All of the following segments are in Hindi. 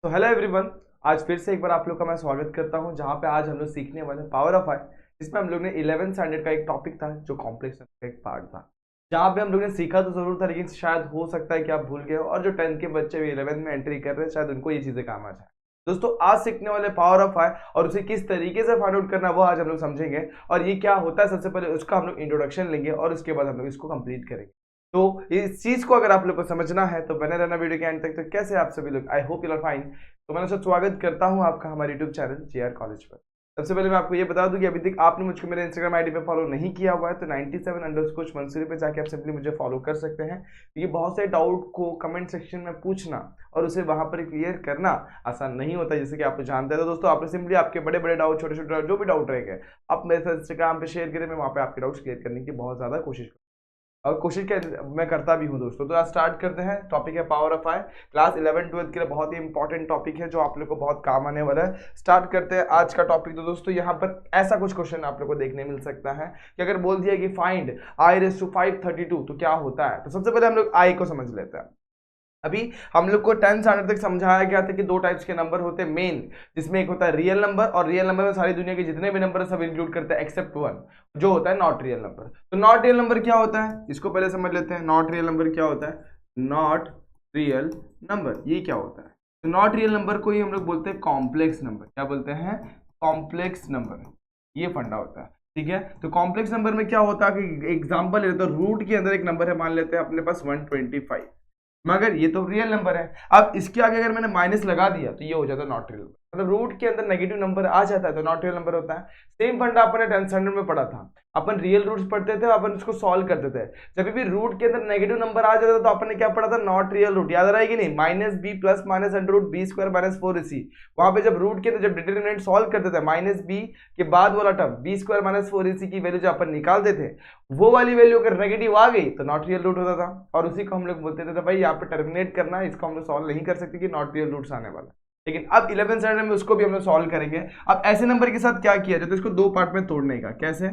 तो हेलो एवरीवन, आज फिर से एक बार आप लोग का मैं स्वागत करता हूं, जहां पे आज हम लोग सीखने वाले पावर ऑफ आई, जिसमें हम लोग ने 11th स्टैंडर्ड का एक टॉपिक था जो कॉम्प्लेक्स का एक पार्ट था, जहां पे हम लोग ने सीखा तो जरूर था, लेकिन शायद हो सकता है कि आप भूल गए हो, और जो 10th के बच्चे भी 11th में एंट्री कर रहे हैं शायद उनको ये चीजें काम आ जाए। दोस्तों, आज सीखने वाले पावर ऑफ आई और उसे किस तरीके से फाइंड आउट करना वो आज हम लोग समझेंगे, और ये क्या होता है सबसे पहले उसका हम लोग इंट्रोडक्शन लेंगे और उसके बाद हम लोग इसको कंप्लीट करेंगे। तो इस चीज को अगर आप लोग को समझना है तो बने रहना वीडियो के एंड तक। तो कैसे आप सभी लोग, I hope you are fine. तो मैं सब स्वागत करता हूं आपका हमारे यूट्यूब चैनल JR कॉलेज पर। सबसे पहले मैं आपको ये बता दूं कि अभी तक आपने मुझको मेरे इंस्टाग्राम आईडी पे फॉलो नहीं किया हुआ है तो 97_मंसूरी पे जाके आप सिंपली मुझे फॉलो कर सकते हैं। ये बहुत से डाउट को कमेंट सेक्शन में पूछना और उसे वहां पर क्लियर करना आसान नहीं होता, जैसे कि आप जानते हैं। तो दोस्तों, आप सिंपली आपके बड़े बड़े डाउट, छोटे छोटे डाउट, जो भी डाउट रहेंगे आप मेरे साथ इंस्टाग्राम पे शेयर करें। मैं वहाँ पे आपके डाउट्स क्लियर करने की बहुत ज्यादा कोशिश और मैं करता भी हूं दोस्तों। तो आज स्टार्ट करते हैं। टॉपिक है पावर ऑफ आई। क्लास 11-12 के लिए बहुत ही इंपॉर्टेंट टॉपिक है जो आप लोग को बहुत काम आने वाला है। स्टार्ट करते हैं आज का टॉपिक। तो दोस्तों, यहाँ पर ऐसा कुछ क्वेश्चन आप लोग को देखने मिल सकता है कि अगर बोल दिया कि फाइंड i⁵ तो क्या होता है। तो सबसे पहले हम लोग आई को समझ लेते हैं। अभी हम लोग को 10th स्टैंडर्ड तक समझाया गया था कि दो टाइप्स के नंबर होते हैं मेन, जिसमें एक होता है रियल नंबर, और रियल नंबर में सारी दुनिया के जितने भी नंबर है सब इंक्लूड करते हैं एक्सेप्ट वन, जो होता है नॉट रियल नंबर। तो नॉट रियल नंबर क्या होता है, इसको पहले समझ लेते हैं। नॉट रियल नंबर क्या होता है? नॉट रियल नंबर ये क्या होता है? तो नॉट रियल नंबर को ही हम लोग बोलते हैं कॉम्प्लेक्स नंबर। क्या बोलते हैं? Complex number. ये फंडा होता है, ठीक है। तो कॉम्प्लेक्स नंबर में क्या होता है कि एग्जांपल ले लेते हैं, रूट के अंदर एक नंबर है, मान लेते हैं अपने पास 125, मगर ये तो रियल नंबर है। अब इसके आगे अगर मैंने माइनस लगा दिया तो ये हो जाता है नॉट रियल। मतलब रूट के अंदर नेगेटिव नंबर आ जाता है तो नॉट रियल नंबर होता है। सेम फंडा अपने 10th स्टैंडर्ड में पढ़ा था। अपन रियल रूट्स पढ़ते थे, अपन उसको सॉल्व करते थे। जब भी रूट के अंदर नेगेटिव नंबर आ जाता था तो अपन ने क्या पढ़ा था? Not real root. याद रहा है कि नहीं? -b plus minus √b² - 4ac। वहां पे जब रूट के अंदर जब डिटरमिनेंट सॉल्व करते थे, -b के बाद वाला टर्म b² - 4ac की वैल्यू जो अपन निकालते थे, वो वाली वैल्यू अगर नेगेटिव आ गई तो नॉट रियल रूट होता था। और उसी को हम लोग बोलते थे भाई यहाँ पे टर्मिनेट करना, इसको हम लोग सॉल्व नहीं कर सकते कि नॉट रियल रूट्स आने वाला। लेकिन अब 11th स्टैंडर्ड में उसको भी हम लोग सॉल्व करेंगे। अब ऐसे नंबर के साथ क्या किया जाए तो इसको दो पार्ट में तोड़ने का। कैसे?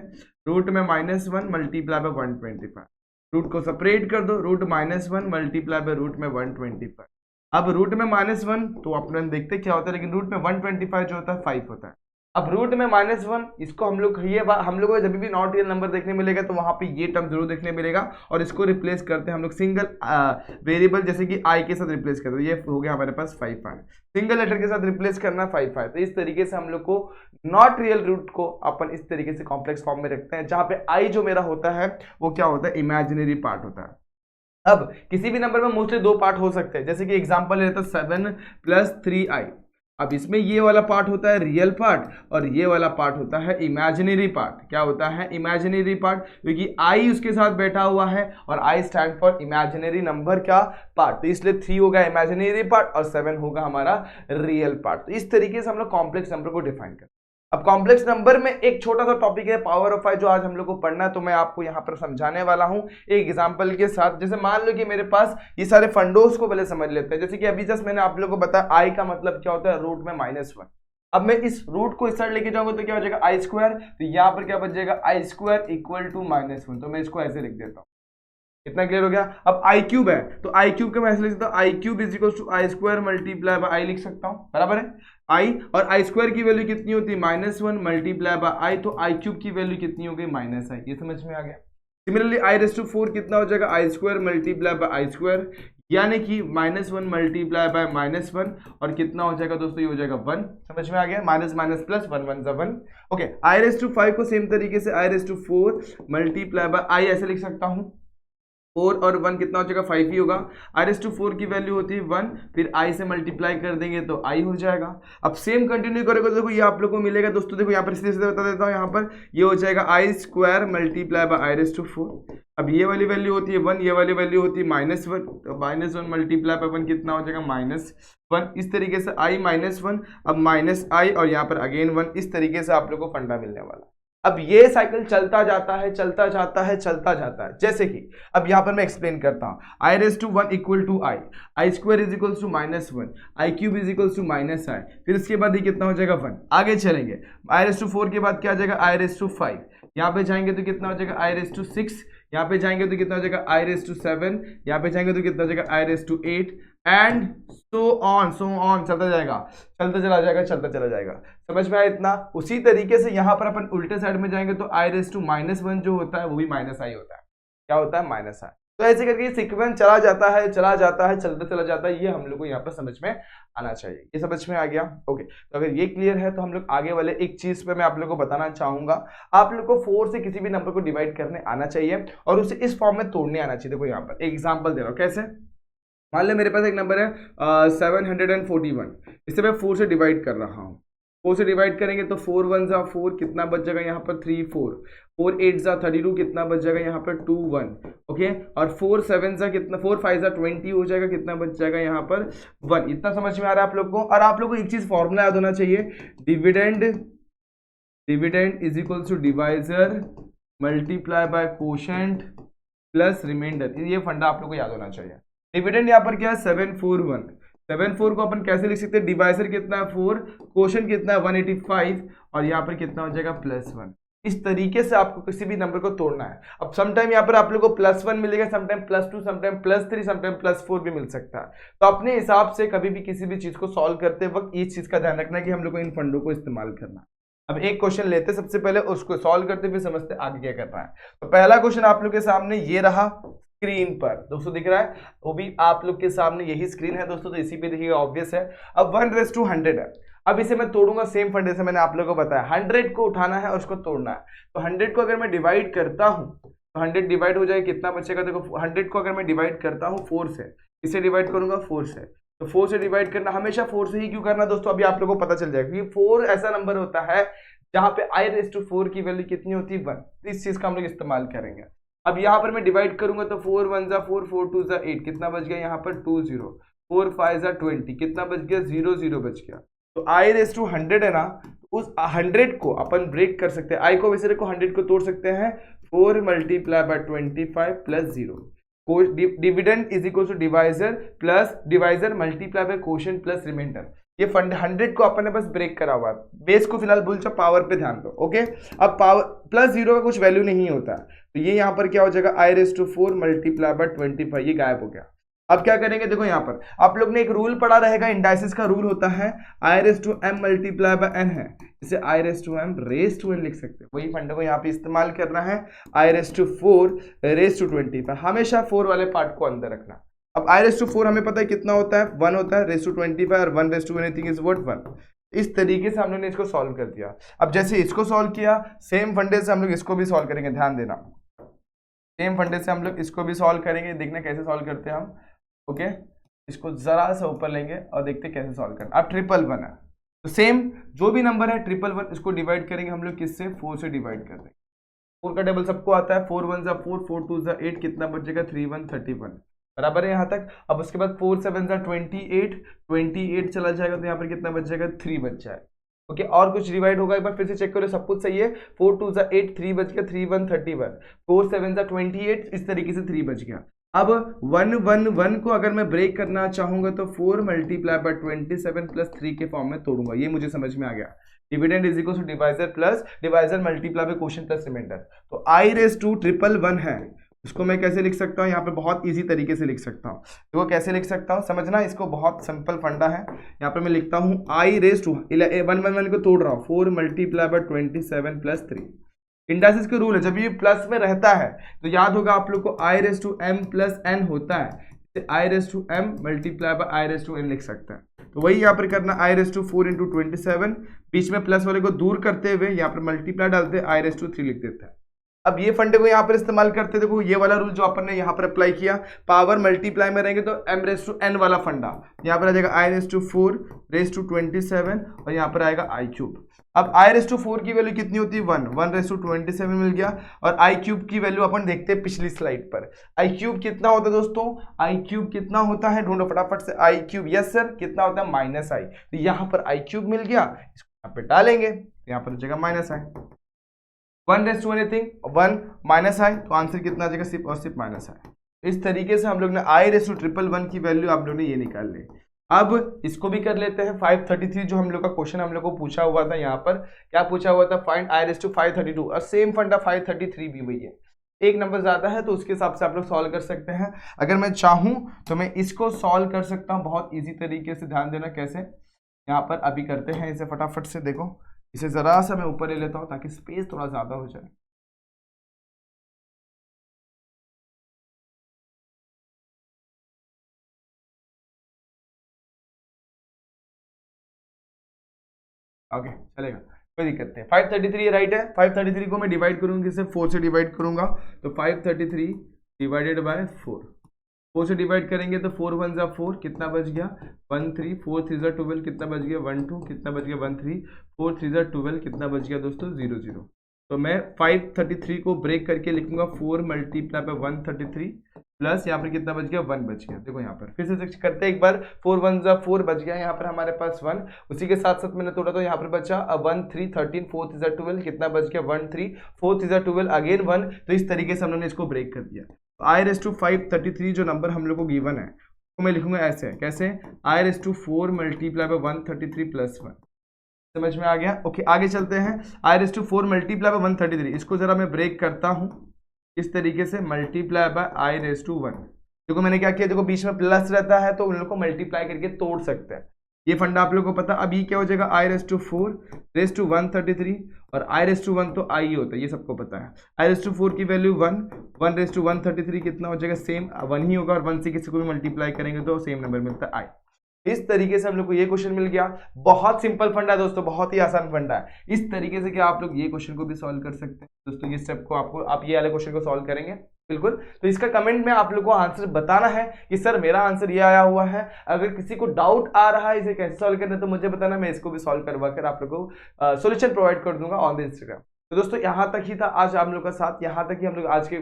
रूट में -1 मल्टीप्लाई बाय 125। रूट को सेपरेट कर दो। रूट -1 मल्टीप्लाई बाय रूट में 125। अब रूट में -1 तो अपन देखते क्या होता है, लेकिन रूट में 125 जो होता है 5 होता है। अब रूट में -1 इसको हम लोग हम लोगों को जब भी नॉट रियल नंबर देखने मिलेगा तो वहां पे ये टर्म जरूर देखने मिलेगा, और इसको रिप्लेस करते हैं हम लोग सिंगल वेरिएबल जैसे कि आई के साथ रिप्लेस करते हैं। ये हो गया हमारे पास 5 सिंगल लेटर के साथ रिप्लेस करना 5। तो इस तरीके से हम लोग को नॉट रियल रूट को अपन इस तरीके से कॉम्प्लेक्स फॉर्म में रखते हैं, जहां पे आई जो मेरा होता है वो क्या होता है? इमेजिनरी पार्ट होता है। अब किसी भी नंबर में मोस्टली दो पार्ट हो सकते हैं, जैसे कि एग्जांपल लेते हैं 7 + 3i। अब इसमें ये वाला पार्ट होता है रियल पार्ट और ये वाला पार्ट होता है इमेजिनरी पार्ट। क्या होता है? इमेजिनरी पार्ट, क्योंकि आई उसके साथ बैठा हुआ है और I stand for imaginary number का पार्ट। तो इसलिए 3 होगा इमेजिनरी पार्ट और 7 होगा हमारा रियल पार्ट। तो इस तरीके से हम लोग कॉम्प्लेक्स नंबर को डिफाइन करते हैं। अब कॉम्प्लेक्स नंबर में एक छोटा सा टॉपिक है पावर ऑफ आई, जो आज हम लोग को पढ़ना है। तो मैं आपको यहाँ पर समझाने वाला हूँ एक एग्जांपल के साथ। जैसे मान लो कि मेरे पास ये सारे फंडोस को पहले समझ लेते हैं। जैसे कि अभी जस्ट मैंने आप लोगों को बताया आई का मतलब क्या होता है? रूट में -1। अब मैं इस रूट को इस साइड लेके जाऊंगा तो क्या हो जाएगा? i²। तो यहाँ पर क्या बच जाएगा? i² = -1। तो मैं इसको ऐसे लिख देता हूँ। इतना क्लियर हो गया? अब i³ है तो i³ को मैं ऐसे लिख सकता हूँ, i³ = i² मल्टीप्लाई बाय आई लिख सकता हूँ, बराबर है। i और i² की वैल्यू कितनी होती है? -1 मल्टीप्लाई बाय आई। तो i³ की वैल्यू कितनी हो गई? -i। ये समझ में आ गया? सिमिलरली i⁴ कितना हो जाएगा? i² मल्टीप्लाई बाय i², यानी कि -1 मल्टीप्लाई बाय -1, और कितना हो जाएगा दोस्तों? ये हो जाएगा 1। समझ में आ गया? Minus minus plus 1 1 = 1। Okay, i⁵ को सेम तरीके से i⁴ मल्टीप्लाई बाय आई ऐसे लिख सकता हूँ। 4 और 1 कितना हो जाएगा? 5 ही होगा। i⁴ की वैल्यू होती है 1, फिर i से मल्टीप्लाई कर देंगे तो i हो जाएगा। अब सेम कंटिन्यू करेगा तो देखो ये आप लोग को मिलेगा दोस्तों। देखो यहाँ पर सीधे सीधे बता देता हूँ, यहाँ पर ये हो जाएगा i² मल्टीप्लाई बाय i⁴। अब ये वाली वैल्यू होती है 1, ये वाली वैल्यू होती है -1। तो -1 मल्टीप्लाई बाय 1 कितना हो जाएगा? -1। इस तरीके से i -1, अब -i और यहाँ पर अगेन 1। इस तरीके से आप लोग को फंडा मिलने वाला। अब ये साइकिल चलता जाता है, चलता जाता है, चलता जाता है। जैसे कि अब यहाँ पर मैं एक्सप्लेन करता हूँ। i⁴ = i, i² = -1, i³ = -i। फिर इसके बाद ये कितना हो जाएगा? 1। आगे चलेंगे, i⁴ के बाद क्या आ जाएगा? i⁵। यहाँ पे जाएंगे तो कितना हो जाएगा? i⁶। यहाँ पे जाएंगे तो कितना हो जाएगा? i⁷। यहाँ पे जाएंगे तो कितना हो जाएगा? i�8। एंड सो ऑन चलता जाएगा, चलता चला जाएगा, चलता चला जाएगा। समझ में आया इतना? उसी तरीके से यहाँ पर अपन उल्टे साइड में जाएंगे तो i रेस टू -1 जो होता है वो भी माइनस आई होता है। क्या होता है? माइनस आई। तो ऐसे करके सीक्वेंस चला जाता है, चला जाता है, चलता चला जाता है। ये हम लोग को यहाँ पर समझ में आना चाहिए। ये समझ में आ गया? ओके, तो अगर ये क्लियर है तो हम लोग आगे वाले एक चीज पे मैं आप लोग को बताना चाहूंगा। आप लोग को 4 से किसी भी नंबर को डिवाइड करने आना चाहिए और उसे इस फॉर्म में तोड़ने आना चाहिए। देखो यहाँ पर एक एग्जाम्पल दे रहा हूँ। कैसे? मान लो मेरे पास एक नंबर है 741, इसे मैं 4 से डिवाइड कर रहा हूँ। 4 से डिवाइड करेंगे तो 4 1 जा 4, कितना बच जाएगा यहाँ पर 3 4, 4 8 जा 32, कितना बच जाएगा यहाँ पर 2 1। ओके, और 4 7 जा कितना, 4 5 जा 20 हो जाएगा, कितना बच जाएगा यहाँ पर 1। इतना समझ में आ रहा है आप लोग को? और आप लोग को एक चीज फॉर्मूला याद होना चाहिए, dividend is equal to divisor multiply by quotient plus remainder. ये फंडा आप लोग को याद होना चाहिए। डिविडेंड यहाँ पर क्या है? 741। 74 को अपन कैसे लिख सकते हैं? डिवाइजर कितना है 4, क्वोशिएंट कितना है 185, और यहाँ पर कितना हो जाएगा +1। इस तरीके से आपको किसी भी नंबर को तोड़ना है। अब समटाइम यहाँ पर आप लोग को +1 मिलेगा, समटाइम +2, समटाइम +3, समटाइम +4 भी मिल सकता है। तो अपने हिसाब से कभी भी किसी भी चीज को सॉल्व करते वक्त इस चीज का ध्यान रखना है कि हम लोग को इन फंडों को इस्तेमाल करना। अब एक क्वेश्चन लेते सबसे पहले, उसको सॉल्व करते फिर समझते आगे क्या करना है। तो पहला क्वेश्चन आप लोग के सामने ये रहा स्क्रीन पर, दोस्तों दिख रहा है, वो भी आप लोग के सामने यही स्क्रीन है दोस्तों, तो इसी पे देखिएगा, ऑब्वियस है। अब 1:100 है। अब इसे मैं तोड़ूंगा सेम फंडे से, मैंने आप लोगों को बताया 100 को उठाना है और उसको तोड़ना है। तो 100 को अगर मैं डिवाइड करता हूं तो 100 डिवाइड हो जाएगा, कितना बचेगा? देखो 100 को अगर मैं डिवाइड करता हूं 4 से, इसे डिवाइड करूंगा 4 से, तो 4 से डिवाइड करना, हमेशा 4 से ही क्यों करना दोस्तों? अभी आप लोगों को पता चल जाएगा, क्योंकि 4 ऐसा नंबर होता है जहां पे i⁴ की वैल्यू कितनी होती है 1। इस चीज का हम लोग इस्तेमाल करेंगे। अब यहाँ पर मैं डिवाइड करूंगा तो 4 1 जा 4, 4 2 जा 8, कितना बच गया यहाँ पर 2 0, 4 5 जा 20, कितना बच गया 0 0 बच गया। तो i⁴ है ना, उस 100 को अपन ब्रेक कर सकते हैं। i को वैसे को 100 को तोड़ सकते हैं 4 मल्टीप्लाई बाय 25 प्लस 0। Dividend is equal to divisor plus divisor multiply by quotient plus remainder. ये 100 को अपन ने बस ब्रेक करा हुआ है, बेस को फिलहाल भूल जाओ, पावर पे ध्यान दो। ओके, अब पावर +0 का कुछ वैल्यू नहीं होता, तो ये यहाँ पर क्या हो जाएगा i⁴ मल्टीप्लाई बाय 25, ये गायब हो गया। अब क्या करेंगे? देखो यहाँ पर आप लोग ने एक रूल पढ़ा रहेगा, इंडाइसिस का रूल होता है i⁻m मल्टीप्लाई बाय n है, इसे i⁻m लिख सकते हैं। वही फंडे को यहाँ पे इस्तेमाल करना है, i⁴ 25, हमेशा 4 वाले पार्ट को अंदर रखना। अब i⁴ हमें पता है कितना होता है, 1 होता है, ⁻25 और 1 एनीथिंग इज व्हाट 1। इस तरीके से हम लोग ने इसको सॉल्व कर दिया। अब जैसे इसको सॉल्व किया, सेम फंडे से हम लोग इसको भी सॉल्व करेंगे, ध्यान देना। सेम फंडे से हम लोग इसको भी सॉल्व करेंगे, देखना कैसे सॉल्व करते हैं हम। ओके, इसको जरा सा ऊपर लेंगे और देखते कैसे सॉल्व करना। अब 111 है, तो सेम जो भी नंबर है 111, इसको डिवाइड करेंगे हम लोग किससे? 4 से डिवाइड कर देंगे। 4 का टेबल सबको आता है, 4 1 जा 4, 4 2 जा 8, कितना बचेगा 3 1 31, बराबर है यहाँ तक। अब उसके बाद 4 7 जा 28, 28 चला जाएगा तो यहाँ पर कितना बच जाएगा 3 बच जाएगा। ओके, और कुछ डिवाइड होगा, एक बार फिर से चेक करो, सब कुछ सही है। 4 2 जा 8, 3 बच गया, 3 1 31, 4 7 जा 28, इस तरीके से 3 बच गया। अब 1 1 1 को अगर मैं ब्रेक करना चाहूंगा तो 4 मल्टीप्लाई बाय 27 प्लस 3 के फॉर्म में तोड़ूंगा। ये मुझे समझ में आ गया। Dividend is equal to divisor plus divisor multiply by quotient plus remainder. तो i⁻111 है, इसको मैं कैसे लिख सकता हूँ? यहाँ पे बहुत इजी तरीके से लिख सकता हूँ। देखो कैसे लिख सकता हूँ, समझना, इसको बहुत सिंपल फंडा है। यहाँ पे मैं लिखता हूँ i⁻111 को तोड़ रहा हूँ, 4 मल्टीप्लाई बाय 27 प्लस 3। इंडाइसिस के रूल है, जब ये प्लस में रहता है तो याद होगा आप लोग को i⁻m प्लस n होता है, i⁻m मल्टीप्लाई बाय i⁻n लिख सकते हैं। तो वही यहाँ पर करना, i⁻4 × 27, बीच में प्लस वाले को दूर करते हुए यहाँ पर मल्टीप्लाई डालते हैं, i⁻3 लिख देते हैं। अब ये फंडे को यहाँ पर इस्तेमाल करते, देखो ये वाला रूल जो अपन ने यहाँ पर अप्लाई किया, पावर मल्टीप्लाई में रहेंगे तो m⁻n वाला फंडा, यहाँ पर आ जाएगा i⁻4 27 और यहाँ पर आएगा i³। अब i⁻4 की वैल्यू कितनी होती है 1, 1⁻27 मिल गया। और i³ की वैल्यू अपन देखते हैं पिछली स्लाइड पर, i³ कितना होता है दोस्तों? i³ कितना होता है, ढूंढो फटाफट से। i³, यस सर, कितना होता है -i। तो यहाँ पर i³ मिल गया, इसको यहाँ पे डालेंगे, यहाँ पर जगह -i, 1 एनीथिंग 1 -i, तो आंसर कितना आ जाएगा? सिर्फ और सिर्फ -i। इस तरीके से हम लोग ने i⁻111 की वैल्यू आप लोग ने ये निकाल ली। अब इसको भी कर लेते हैं, 533 जो हम लोग का क्वेश्चन हम लोग को पूछा हुआ था, यहाँ पर क्या पूछा हुआ था? फाइंड i⁻532, और सेम फंडा 533 भी वही है। एक नंबर ज़्यादा है तो उसके हिसाब से आप लोग सॉल्व कर सकते हैं। अगर मैं चाहूँ तो मैं इसको सॉल्व कर सकता हूँ बहुत ईजी तरीके से। ध्यान देना कैसे, यहाँ पर अभी करते हैं इसे फटाफट से। देखो इसे ज़रा सा मैं ऊपर ले लेता हूँ ताकि स्पेस थोड़ा ज़्यादा हो जाए। ओके चलेगा, कोई दिक्कत नहीं। 533 राइट है। 533 को मैं डिवाइड करूंगी, इसे 4 से डिवाइड करूंगा तो 533 डिवाइडेड बाय 4, 4 से डिवाइड करेंगे तो 4 1 जा 4, कितना बच गया 1 3, 4 3 जा 12, कितना बच गया 1 2, कितना बच गया 1 3, 4 3 जा 12, कितना बच गया दोस्तों 0 0। तो मैं 533 को ब्रेक करके लिखूंगा 4 मल्टीप्लाई बाय 133 प्लस यहाँ पर कितना बच गया 1 बच गया। देखो यहाँ पर फिर से चेक करते हैं एक बार, 4 1 जा 4 बच गया यहाँ पर हमारे पास 1, उसी के साथ साथ मैंने तोड़ा तो यहाँ पर बचा 1 3 13, 4 3 जा 12, कितना बच गया 1 3, 4 3 जा 12 अगेन 1। तो इस तरीके से हम लोगों ने इसको ब्रेक कर दिया। आई रेस टू 533 जो नंबर हम लोग को गिवन है तो मैं लिखूंगा ऐसे, कैसे I raise to 4 multiply by 133 plus 1। समझ में आ गया? ओके आगे चलते हैं। I raise to 4 multiply by 133, इसको जरा मैं ब्रेक करता हूं इस तरीके से, multiply by i raise to 1। देखो मैंने क्या किया, देखो बीच में प्लस रहता है तो उन लोग को मल्टीप्लाई करके तोड़ सकते हैं, ये फंडा आप लोग को पता। अब ये क्या हो जाएगा, आई रेस टू 4 रेस टू 133 और आई रेस टू 1 तो आई होता है, ये सबको पता है। आई रेस टू 4 की वैल्यू 1, 1 रेस टू 133 कितना हो जाएगा, सेम 1 ही होगा और 1 से किसी को भी मल्टीप्लाई करेंगे तो सेम नंबर मिलता है आई। इस तरीके से हम लोग को ये क्वेश्चन मिल गया। बहुत सिंपल फंडा है दोस्तों, बहुत ही आसान फंडा है। इस तरीके से क्या आप लोग ये क्वेश्चन को भी सॉल्व कर सकते हैं दोस्तों। ये स्टेप को आपको, आप ये वाले क्वेश्चन को सॉल्व करेंगे बिल्कुल। तो इसका कमेंट में आप लोग को आंसर बताना है कि सर मेरा आंसर ये आया हुआ है। अगर किसी को डाउट आ रहा है इसे कैसे सॉल्व करना है तो मुझे बताना, मैं इसको भी सॉल्व करवा कर आप लोग को सॉल्यूशन प्रोवाइड कर दूंगा ऑन द इंस्टाग्राम। तो दोस्तों यहाँ तक ही था आज हम लोग का साथ, यहाँ तक ही हम लोग आज के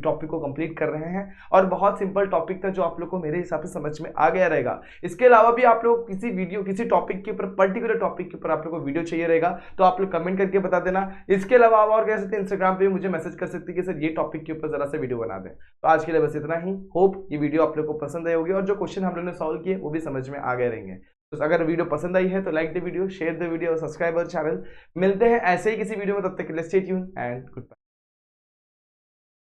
टॉपिक को कंप्लीट कर रहे हैं और बहुत सिंपल टॉपिक था जो आप लोग को मेरे हिसाब से समझ में आ गया रहेगा। इसके अलावा भी आप लोग किसी वीडियो, किसी टॉपिक के ऊपर, पर्टिकुलर टॉपिक के ऊपर आप लोग को वीडियो चाहिए रहेगा तो आप लोग कमेंट करके बता देना। इसके अलावा आप और कह सकते हैं इंस्टाग्राम पे मुझे मैसेज कर सकते हैं कि सर ये टॉपिक के ऊपर जरा सा वीडियो बना दें। तो आज के लिए बस इतना ही। होप ये वीडियो आप लोग को पसंद आई होगी और जो क्वेश्चन हम लोग ने सॉल्व किए वो भी समझ में आ गए रहेंगे। तो अगर वीडियो पसंद आई है तो like the video, share the video और सब्सक्राइब अवर चैनल। मिलते हैं ऐसे ही किसी वीडियो में, तब तक के लिए stay tune and good bye.